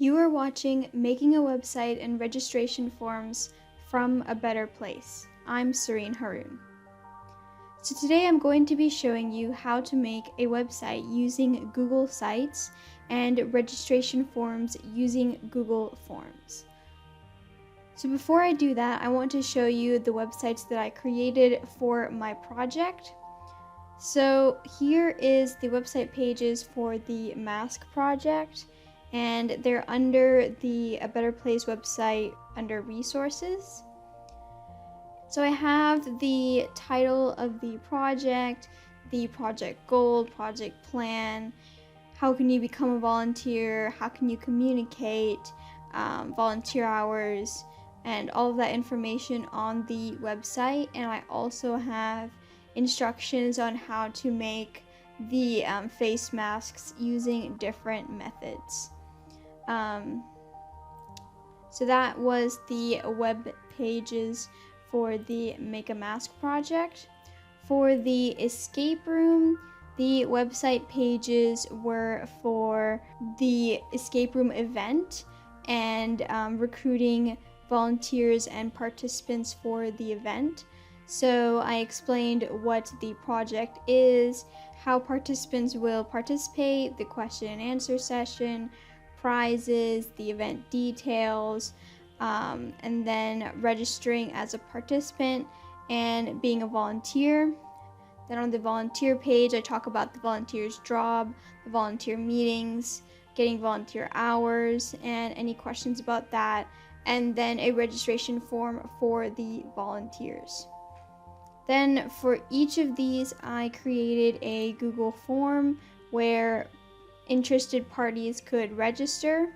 You are watching Making a Website and Registration Forms from a Better Place. I'm Serene Haroon. So today I'm going to be showing you how to make a website using Google Sites and registration forms using Google Forms. So before I do that, I want to show you the websites that I created for my project. So here is the website pages for the mask project, and they're under the A Better Place website under resources. So I have the title of the project goal, project plan, how can you become a volunteer, how can you communicate, volunteer hours, and all of that information on the website. And I also have instructions on how to make the face masks using different methods. So that was the web pages for the Make a Mask project. For the escape room, the website pages were for the escape room event and recruiting volunteers and participants for the event. So I explained what the project is, how participants will participate, the question and answer session, prizes, the event details, and then registering as a participant and being a volunteer. Then on the volunteer page, I talk about the volunteer's job, the volunteer meetings, getting volunteer hours, and any questions about that, and then a registration form for the volunteers. Then for each of these, I created a Google form where interested parties could register.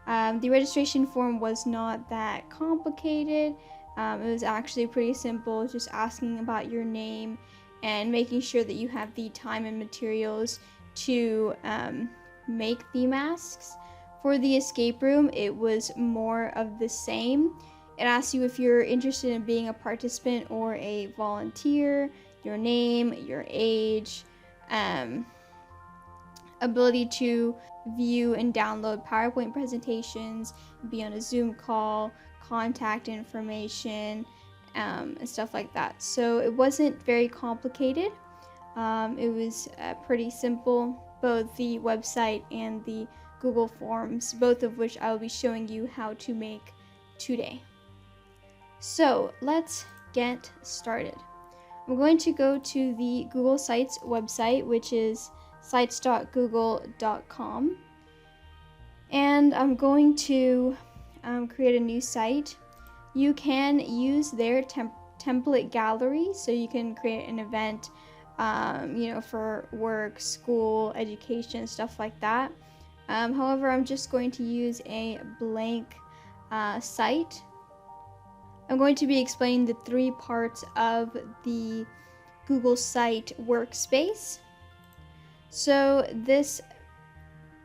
The registration form was not that complicated. It was actually pretty simple, just asking about your name and making sure that you have the time and materials to make the masks. For the escape room, it was more of the same. It asks you if you're interested in being a participant or a volunteer, your name, your age, ability to view and download PowerPoint presentations, be on a Zoom call, contact information, and stuff like that. So it wasn't very complicated. It was pretty simple, both the website and the Google Forms, both of which I will be showing you how to make today. So let's get started. I'm going to go to the Google Sites website, which is sites.google.com, and I'm going to create a new site. You can use their template gallery, so you can create an event, for work, school, education, stuff like that. However, I'm just going to use a blank site. I'm going to be explaining the three parts of the Google Site workspace. So this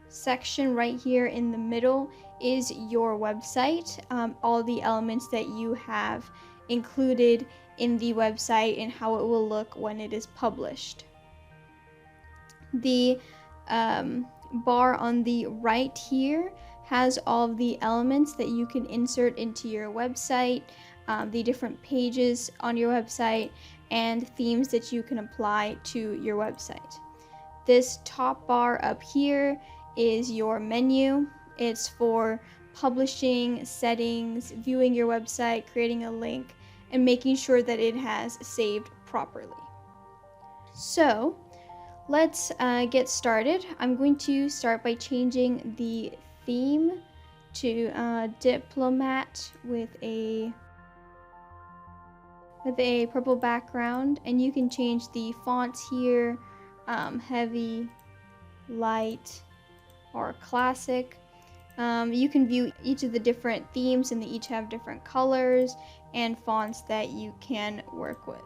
section right here in the middle is your website, all the elements that you have included in the website and how it will look when it is published. The bar on the right here has all of the elements that you can insert into your website, the different pages on your website, and themes that you can apply to your website. This top bar up here is your menu. It's for publishing, settings, viewing your website, creating a link, and making sure that it has saved properly. So let's get started. I'm going to start by changing the theme to diplomat with a purple background, and you can change the fonts here, heavy, light, or classic. You can view each of the different themes, and they each have different colors and fonts that you can work with.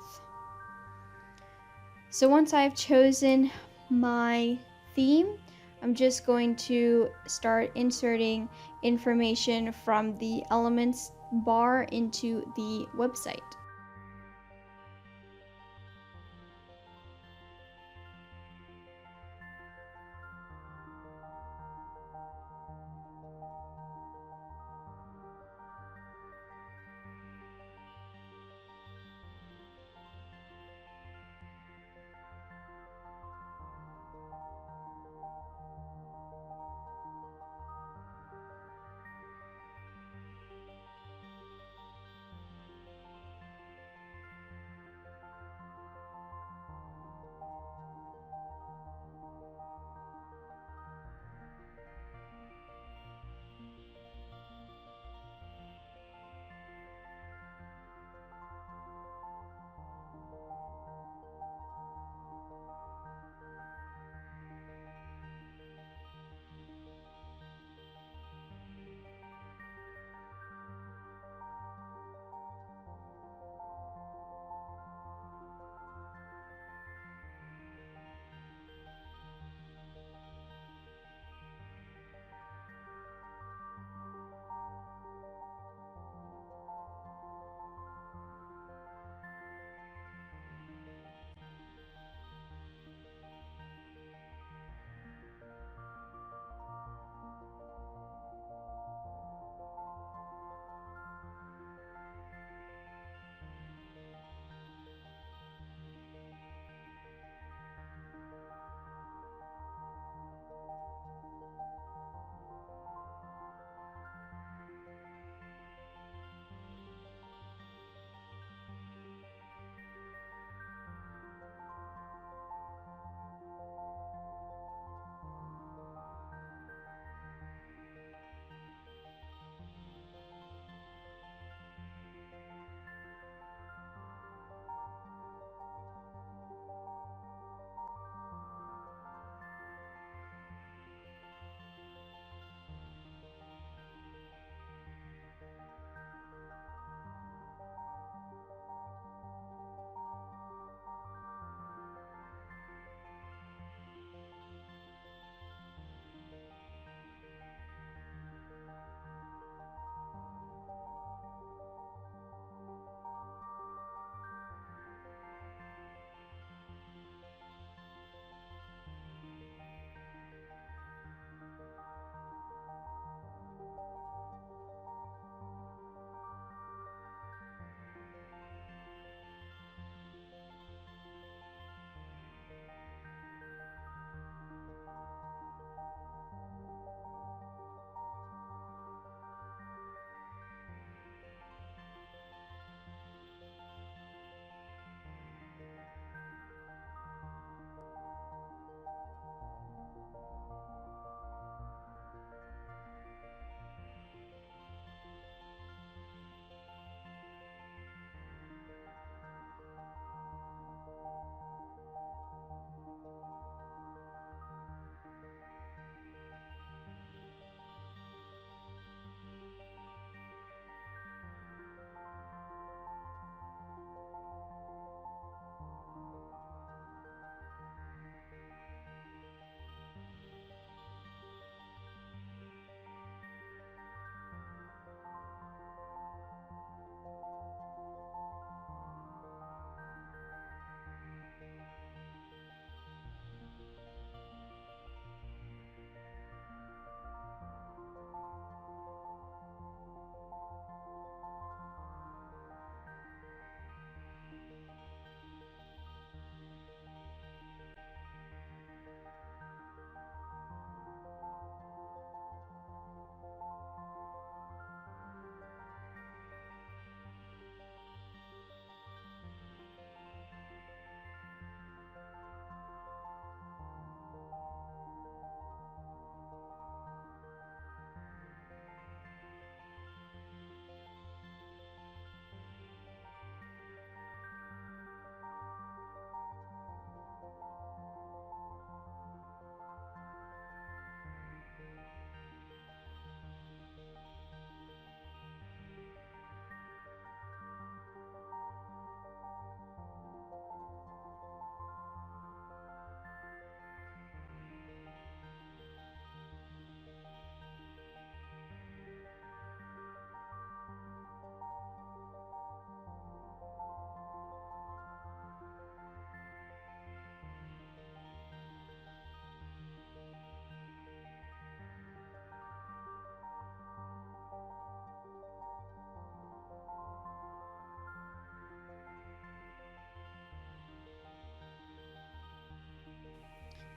So once I've chosen my theme, I'm just going to start inserting information from the elements bar into the website.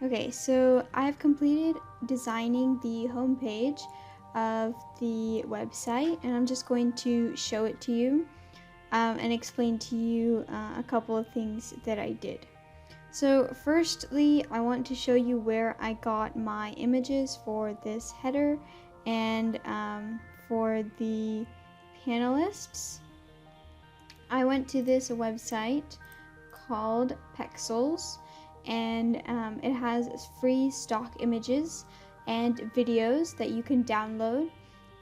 Okay, so I've completed designing the homepage of the website, and I'm just going to show it to you and explain to you a couple of things that I did. So firstly, I want to show you where I got my images for this header and for the panelists. I went to this website called Pexels, and it has free stock images and videos that you can download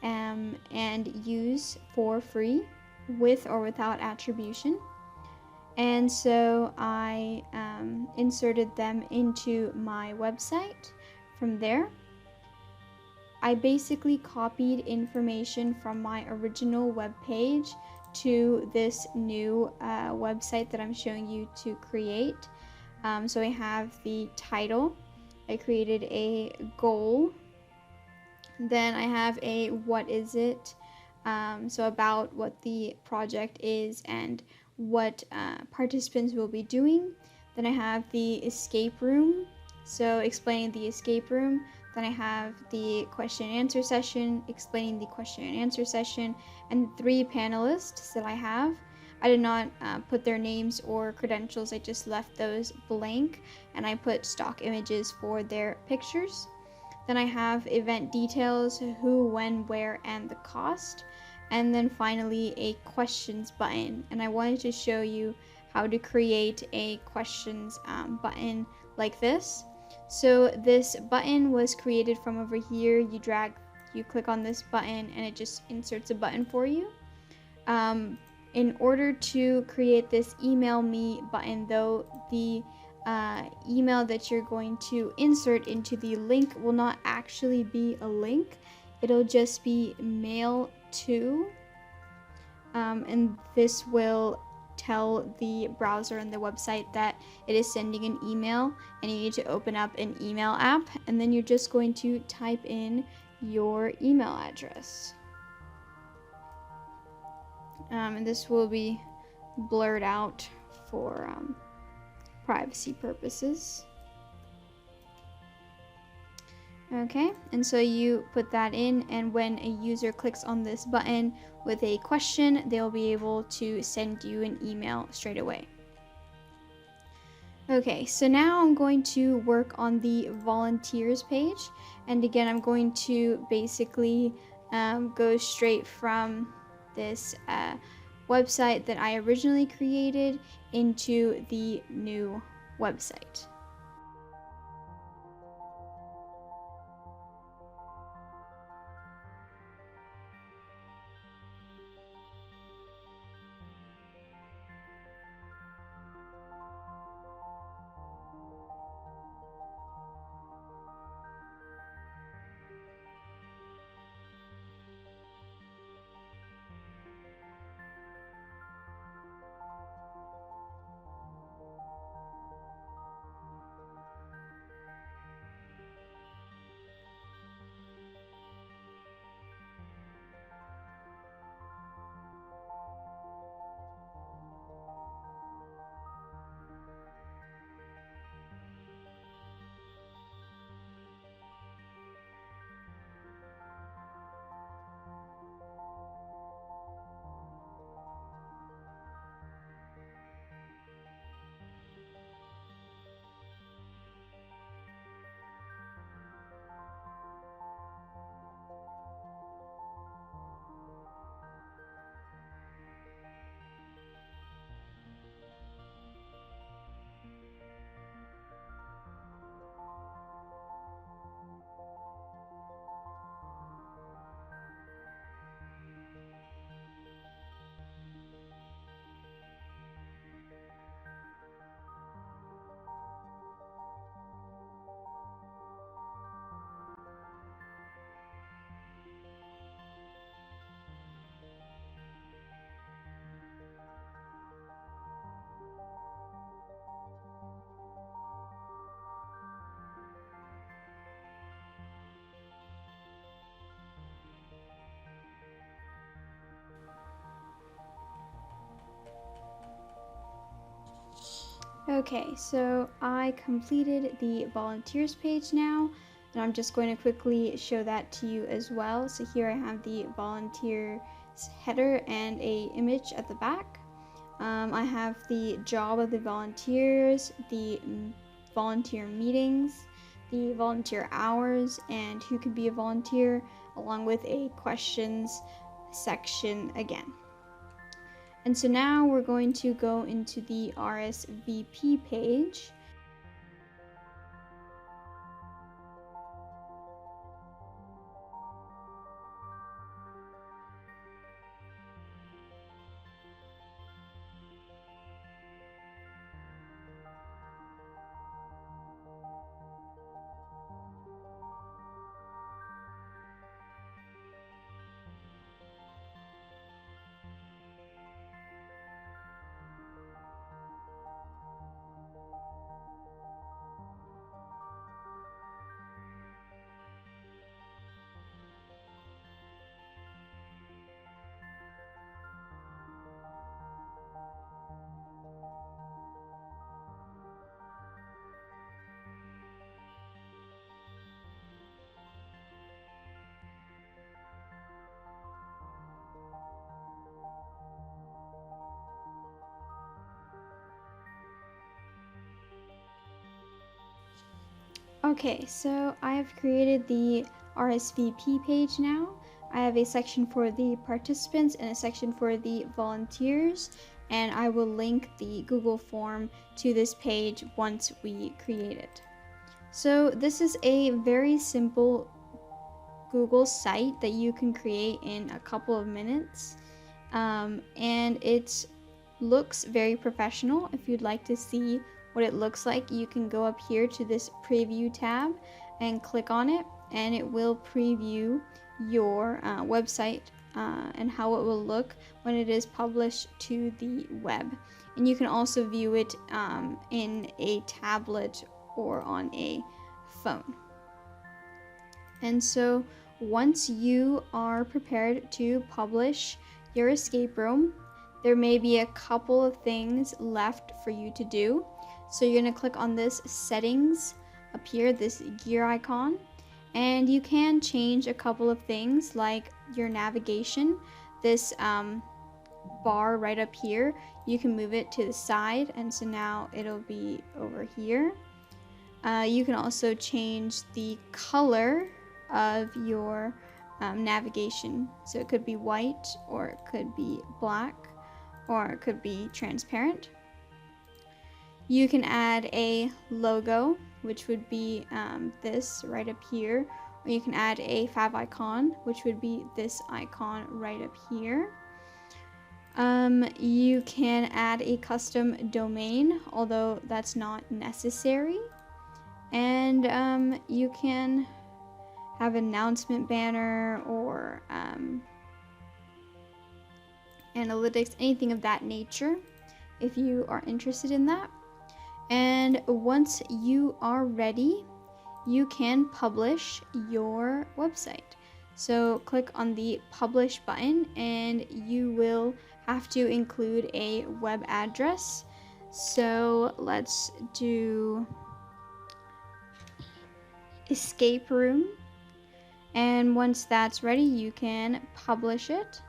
and use for free with or without attribution. And so I inserted them into my website from there. I basically copied information from my original web page to this new website that I'm showing you to create. So I have the title, I created a goal, then I have a what is it, so about what the project is and what participants will be doing. Then I have the escape room, so explaining the escape room. Then I have the question and answer session, explaining the question and answer session, and 3 panelists that I have. I did not put their names or credentials, I just left those blank, and I put stock images for their pictures. Then I have event details, who, when, where, and the cost. And then finally a questions button. And I wanted to show you how to create a questions button like this. So this button was created from over here. You click on this button and it just inserts a button for you. In order to create this email me button though, the email that you're going to insert into the link will not actually be a link. It'll just be mail to, and this will tell the browser and the website that it is sending an email and you need to open up an email app, and then you're just going to type in your email address. And this will be blurred out for privacy purposes. Okay, and so you put that in, and when a user clicks on this button with a question, they'll be able to send you an email straight away. Okay, so now I'm going to work on the volunteers page, and again I'm going to basically go straight from this website that I originally created into the new website. Okay, so I completed the volunteers page now, and I'm just going to quickly show that to you as well. So here I have the volunteers header and a image at the back. I have the job of the volunteers, the volunteer meetings, the volunteer hours, and who could be a volunteer, along with a questions section again. And so now we're going to go into the RSVP page. Okay, so I have created the RSVP page now. I have a section for the participants and a section for the volunteers, and I will link the Google form to this page once we create it. So this is a very simple Google site that you can create in a couple of minutes, and it looks very professional. If you'd like to see what it looks like, you can go up here to this preview tab and click on it, and it will preview your website and how it will look when it is published to the web. And you can also view it in a tablet or on a phone. And so once you are prepared to publish your escape room, there may be a couple of things left for you to do. So you're going to click on this settings up here, this gear icon, and you can change a couple of things like your navigation. This bar right up here, you can move it to the side, and so now it'll be over here. You can also change the color of your navigation. So it could be white, or it could be black, or it could be transparent. You can add a logo, which would be this right up here, or you can add a favicon, which would be this icon right up here. You can add a custom domain, although that's not necessary. And you can have an announcement banner or analytics, anything of that nature, if you are interested in that. And once you are ready, you can publish your website. So click on the publish button, and you will have to include a web address. So let's do escape room. And once that's ready, you can publish it.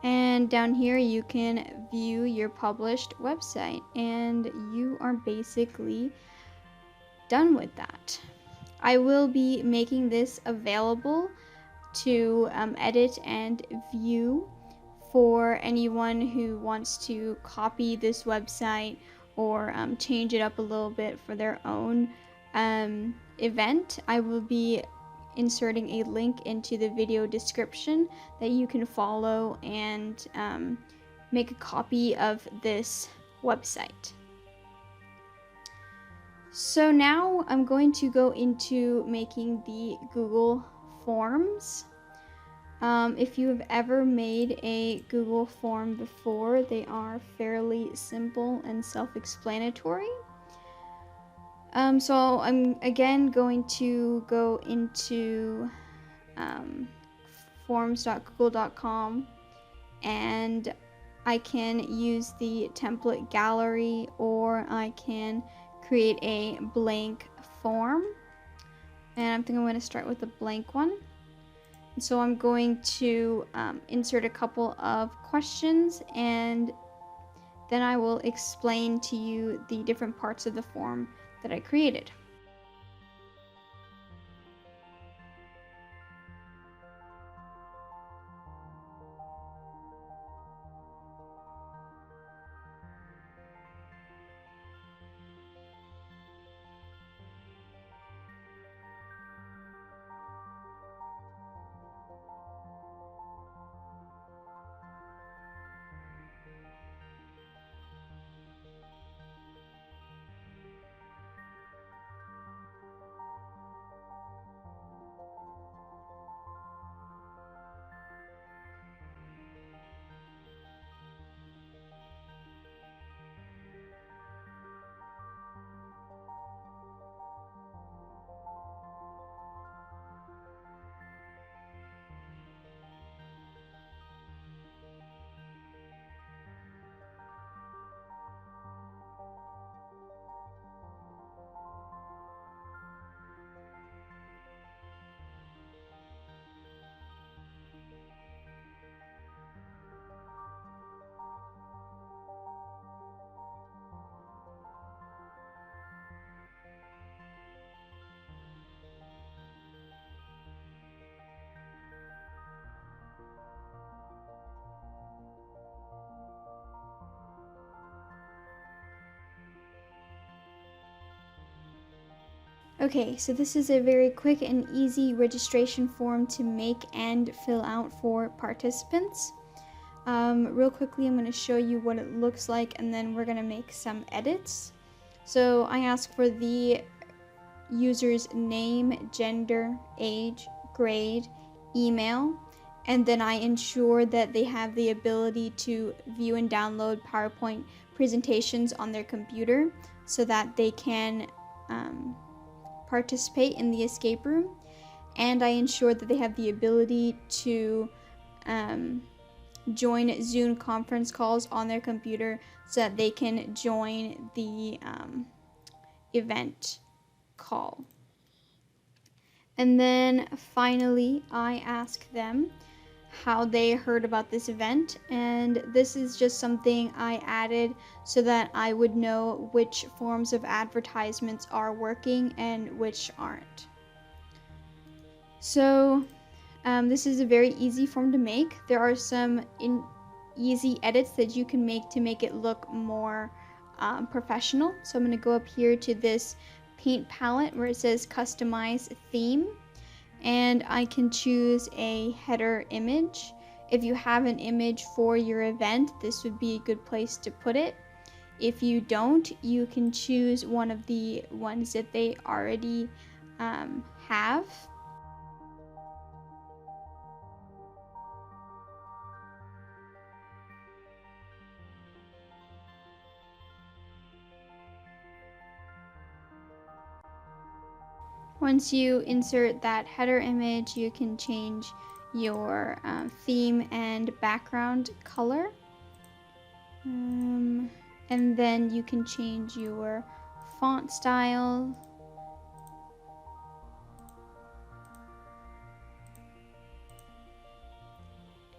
And down here you can view your published website, and you are basically done with that. I will be making this available to edit and view for anyone who wants to copy this website or change it up a little bit for their own event. I will be inserting a link into the video description that you can follow and make a copy of this website. So now I'm going to go into making the Google Forms. If you have ever made a Google form before, they are fairly simple and self-explanatory. So I'm again going to go into forms.google.com, and I can use the template gallery, or I can create a blank form. And I think I'm going to start with a blank one. And so I'm going to insert a couple of questions, and then I will explain to you the different parts of the form that I created. Okay, so this is a very quick and easy registration form to make and fill out for participants. Real quickly, I'm going to show you what it looks like, and then we're going to make some edits. So I ask for the user's name, gender, age, grade, email, and then I ensure that they have the ability to view and download PowerPoint presentations on their computer so that they can participate in the escape room, and I ensure that they have the ability to join Zoom conference calls on their computer so that they can join the event call. And then finally, I ask them how they heard about this event, and this is just something I added so that I would know which forms of advertisements are working and which aren't. So this is a very easy form to make. There are some easy edits that you can make to make it look more professional. So I'm going to go up here to this paint palette where it says customize theme, and I can choose a header image. If you have an image for your event, this would be a good place to put it. If you don't, you can choose one of the ones that they already have. Once you insert that header image, you can change your theme and background color. And then you can change your font style.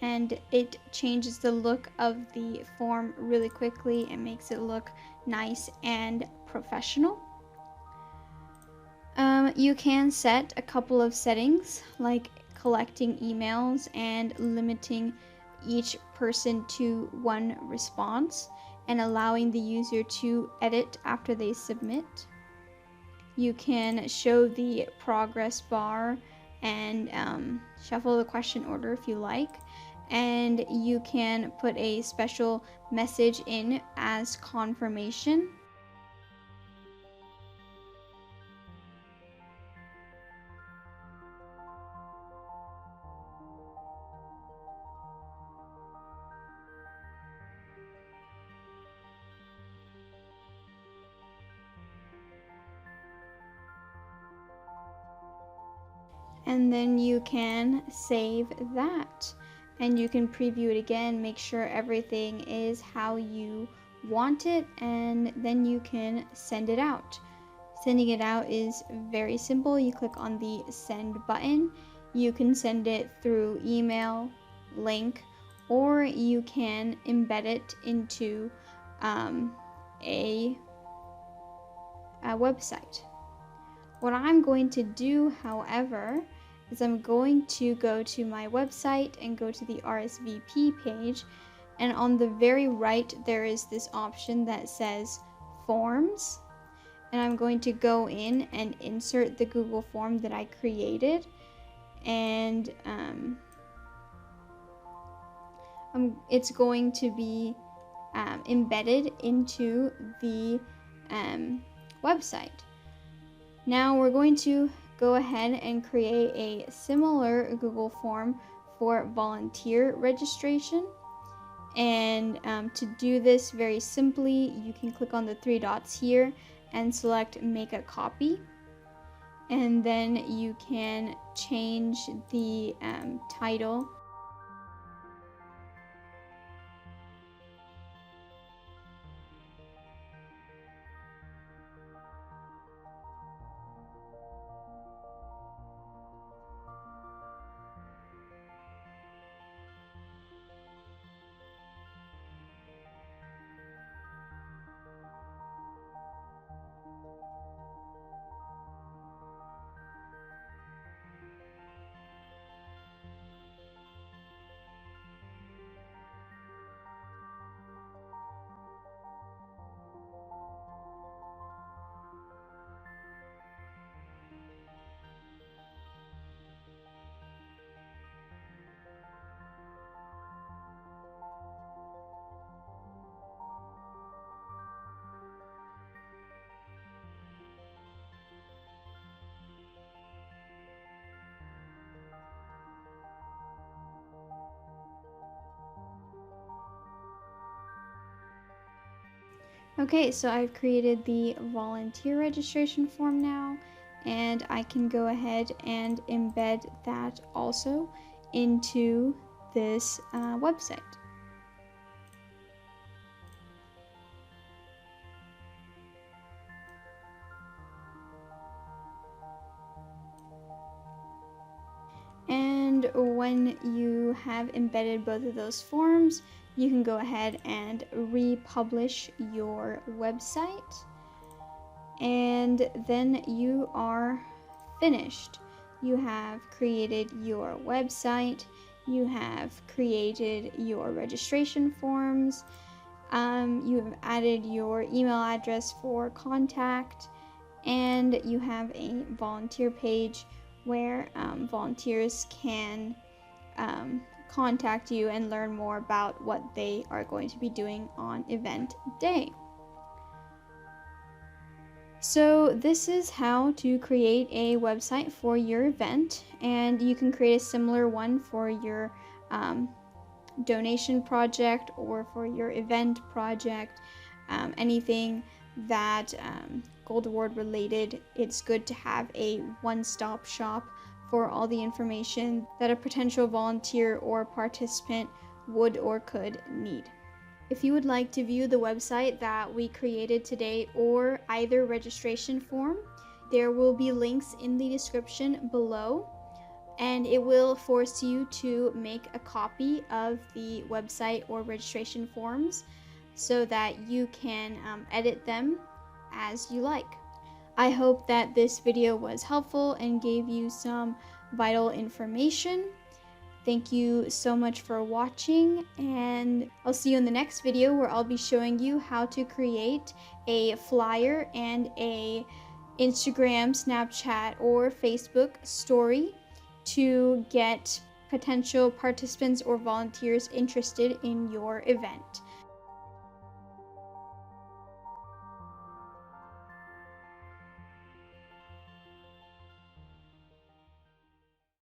And it changes the look of the form really quickly and makes it look nice and professional. You can set a couple of settings, like collecting emails and limiting each person to one response and allowing the user to edit after they submit. You can show the progress bar and shuffle the question order if you like, and you can put a special message in as confirmation. And then you can save that. and you can preview it again, make sure everything is how you want it, and then you can send it out. Sending it out is very simple. You click on the send button. You can send it through email, link, or you can embed it into a website. What I'm going to do, however, is I'm going to go to my website and go to the RSVP page, and on the very right there is this option that says forms, and I'm going to go in and insert the Google form that I created, and it's going to be embedded into the website. Now we're going to go ahead and create a similar Google form for volunteer registration. And to do this very simply, you can click on the three dots here and select make a copy. And then you can change the title. Okay, so I've created the volunteer registration form now, and I can go ahead and embed that also into this website. And when you have embedded both of those forms, you can go ahead and republish your website, and then you are finished. You have created your website, you have created your registration forms, you have added your email address for contact, and you have a volunteer page where volunteers can contact you and learn more about what they are going to be doing on event day. So this is how to create a website for your event, and you can create a similar one for your donation project or for your event project, anything that Gold Award related. It's good to have a one-stop shop for all the information that a potential volunteer or participant would or could need. If you would like to view the website that we created today or either registration form, there will be links in the description below, and it will force you to make a copy of the website or registration forms so that you can edit them as you like. I hope that this video was helpful and gave you some vital information. Thank you so much for watching, and I'll see you in the next video where I'll be showing you how to create a flyer and a Instagram, Snapchat, or Facebook story to get potential participants or volunteers interested in your event.